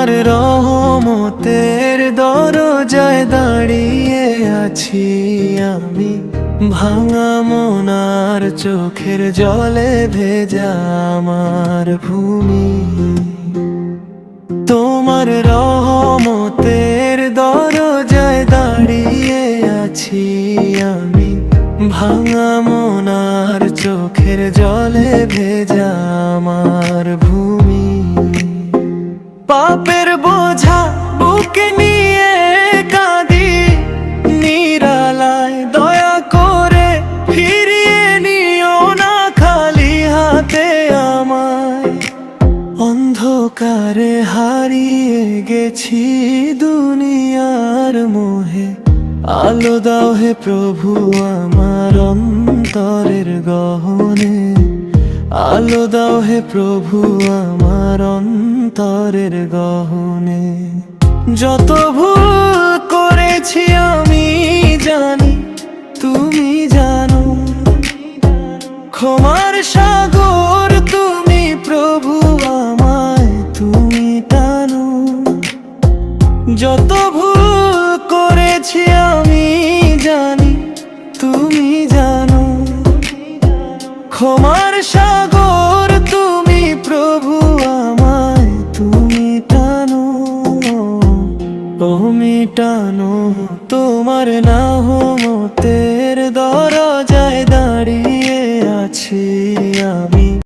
তোমার রহমতের দরজায় দাঁড়িয়ে আছি আমি, ভাঙা মনার চোখের জলে ভেজা আমার ভূমি। তোমার রহমতের দরজায় দাঁড়িয়ে আছি আমি, ভাঙা মনার চোখের জলে ভেজা আমার ভূমি। পাপের বোঝা বুকে নিয়ে কাঁদি নিরালায়, দয়া করে ফিরিয়ে নিও না খালি হাতে আমায়। অন্ধকারে হারিয়ে গেছি দুনিয়ার মোহে, আলো দাও হে প্রভু আমার অন্তরের গহনে। আলো দাও হে প্রভু আমার অন্তরের গহনে। যত ভুল করেছি আমি জানি, তুমি জানো, ক্ষমার সাগর তুমি প্রভু আমায় তুমি টানো। যত ভুল করেছি আমি জানি, তুমি জানো, ক্ষমার সাগর তুমি প্রভু আমায় তুমি টানো। তুমি টানো, তোমার না